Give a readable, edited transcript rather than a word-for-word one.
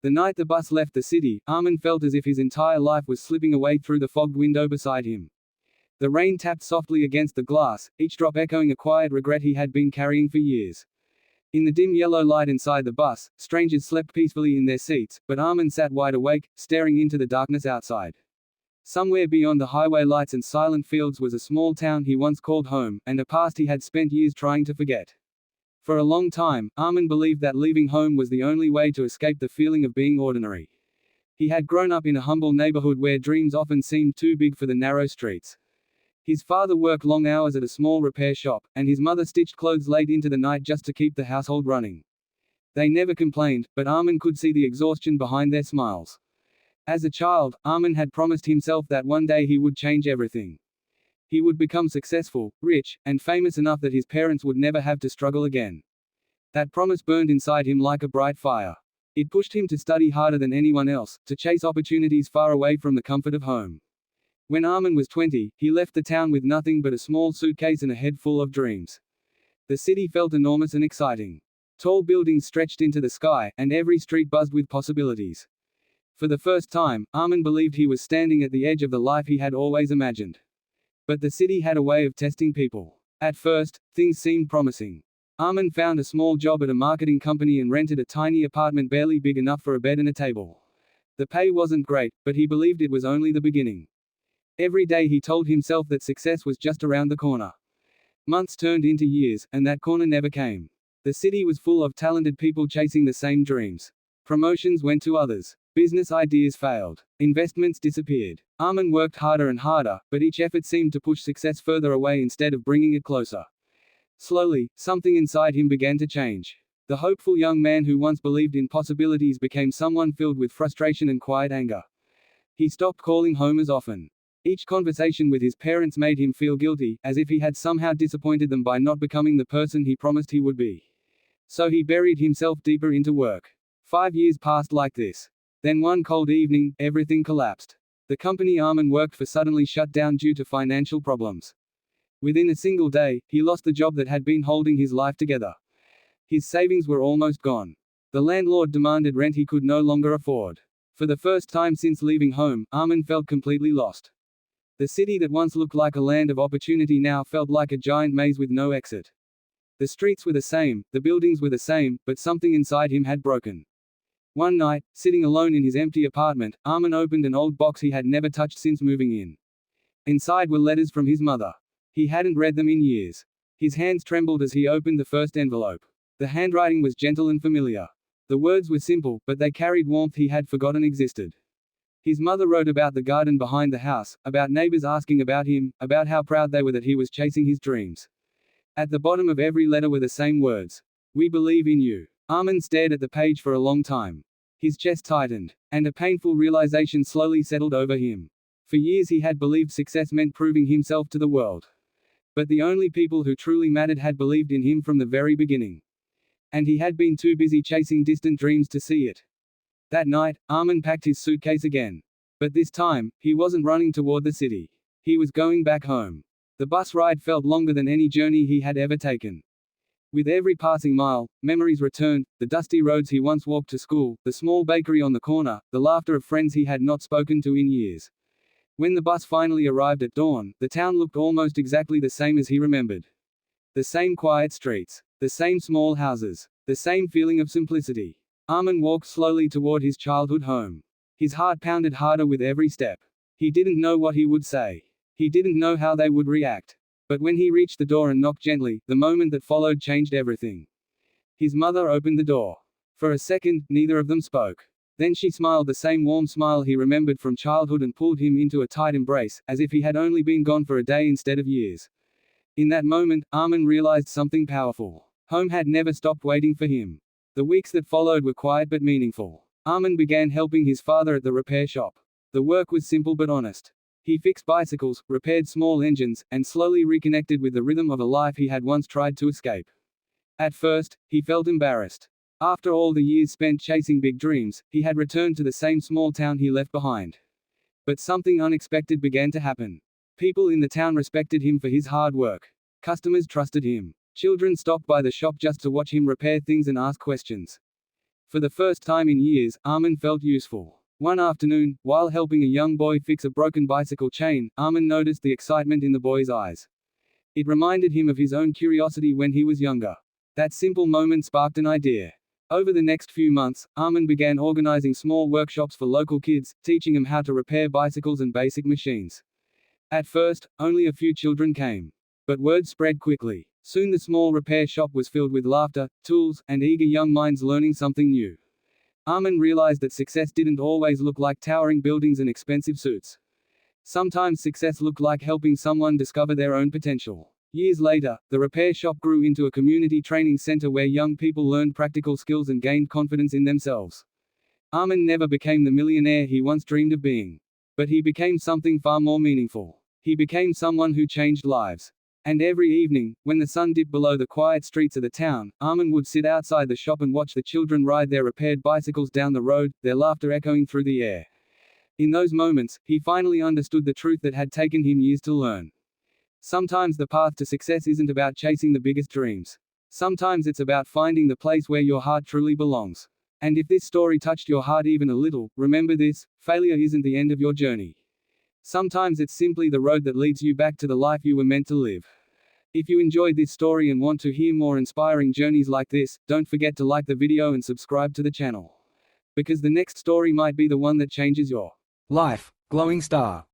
The night the bus left the city, Armin felt as if his entire life was slipping away through the fogged window beside him. The rain tapped softly against the glass, each drop echoing a quiet regret he had been carrying for years. In the dim yellow light inside the bus, strangers slept peacefully in their seats, but Armin sat wide awake, staring into the darkness outside. Somewhere beyond the highway lights and silent fields was a small town he once called home, and a past he had spent years trying to forget. For a long time, Armin believed that leaving home was the only way to escape the feeling of being ordinary. He had grown up in a humble neighborhood where dreams often seemed too big for the narrow streets. His father worked long hours at a small repair shop, and his mother stitched clothes late into the night just to keep the household running. They never complained, but Armin could see the exhaustion behind their smiles. As a child, Armin had promised himself that one day he would change everything. He would become successful, rich, and famous enough that his parents would never have to struggle again. That promise burned inside him like a bright fire. It pushed him to study harder than anyone else, to chase opportunities far away from the comfort of home. When Armin was 20, he left the town with nothing but a small suitcase and a head full of dreams. The city felt enormous and exciting. Tall buildings stretched into the sky, and every street buzzed with possibilities. For the first time, Armin believed he was standing at the edge of the life he had always imagined. But the city had a way of testing people. At first, things seemed promising. Armin found a small job at a marketing company and rented a tiny apartment barely big enough for a bed and a table. The pay wasn't great, but he believed it was only the beginning. Every day he told himself that success was just around the corner. Months turned into years, and that corner never came. The city was full of talented people chasing the same dreams. Promotions went to others. Business ideas failed. Investments disappeared. Armin worked harder and harder, but each effort seemed to push success further away instead of bringing it closer. Slowly, something inside him began to change. The hopeful young man who once believed in possibilities became someone filled with frustration and quiet anger. He stopped calling home as often. Each conversation with his parents made him feel guilty, as if he had somehow disappointed them by not becoming the person he promised he would be. So he buried himself deeper into work. 5 years passed like this. Then one cold evening, everything collapsed. The company Armin worked for suddenly shut down due to financial problems. Within a single day, he lost the job that had been holding his life together. His savings were almost gone. The landlord demanded rent he could no longer afford. For the first time since leaving home, Armin felt completely lost. The city that once looked like a land of opportunity now felt like a giant maze with no exit. The streets were the same, the buildings were the same, but something inside him had broken. One night, sitting alone in his empty apartment, Armin opened an old box he had never touched since moving in. Inside were letters from his mother. He hadn't read them in years. His hands trembled as he opened the first envelope. The handwriting was gentle and familiar. The words were simple, but they carried warmth he had forgotten existed. His mother wrote about the garden behind the house, about neighbors asking about him, about how proud they were that he was chasing his dreams. At the bottom of every letter were the same words. We believe in you. Armin stared at the page for a long time. His chest tightened, and a painful realization slowly settled over him. For years he had believed success meant proving himself to the world. But the only people who truly mattered had believed in him from the very beginning. And he had been too busy chasing distant dreams to see it. That night, Armin packed his suitcase again. But this time, he wasn't running toward the city. He was going back home. The bus ride felt longer than any journey he had ever taken. With every passing mile, memories returned, the dusty roads he once walked to school, the small bakery on the corner, the laughter of friends he had not spoken to in years. When the bus finally arrived at dawn, the town looked almost exactly the same as he remembered. The same quiet streets, the same small houses, the same feeling of simplicity. Armin walked slowly toward his childhood home. His heart pounded harder with every step. He didn't know what he would say. He didn't know how they would react. But when he reached the door and knocked gently, the moment that followed changed everything. His mother opened the door. For a second, neither of them spoke. Then she smiled the same warm smile he remembered from childhood and pulled him into a tight embrace, as if he had only been gone for a day instead of years. In that moment, Armin realized something powerful. Home had never stopped waiting for him. The weeks that followed were quiet but meaningful. Armin began helping his father at the repair shop. The work was simple but honest. He fixed bicycles, repaired small engines, and slowly reconnected with the rhythm of a life he had once tried to escape. At first, he felt embarrassed. After all the years spent chasing big dreams, he had returned to the same small town he left behind. But something unexpected began to happen. People in the town respected him for his hard work. Customers trusted him. Children stopped by the shop just to watch him repair things and ask questions. For the first time in years, Armin felt useful. One afternoon, while helping a young boy fix a broken bicycle chain, Armin noticed the excitement in the boy's eyes. It reminded him of his own curiosity when he was younger. That simple moment sparked an idea. Over the next few months, Armin began organizing small workshops for local kids, teaching them how to repair bicycles and basic machines. At first, only a few children came. But word spread quickly. Soon the small repair shop was filled with laughter, tools, and eager young minds learning something new. Armin realized that success didn't always look like towering buildings and expensive suits. Sometimes success looked like helping someone discover their own potential. Years later, the repair shop grew into a community training center where young people learned practical skills and gained confidence in themselves. Armin never became the millionaire he once dreamed of being. But he became something far more meaningful. He became someone who changed lives. And every evening, when the sun dipped below the quiet streets of the town, Armin would sit outside the shop and watch the children ride their repaired bicycles down the road, their laughter echoing through the air. In those moments, he finally understood the truth that had taken him years to learn. Sometimes the path to success isn't about chasing the biggest dreams. Sometimes it's about finding the place where your heart truly belongs. And if this story touched your heart even a little, remember this: failure isn't the end of your journey. Sometimes it's simply the road that leads you back to the life you were meant to live. If you enjoyed this story and want to hear more inspiring journeys like this, don't forget to like the video and subscribe to the channel. Because the next story might be the one that changes your life. Glowing Star.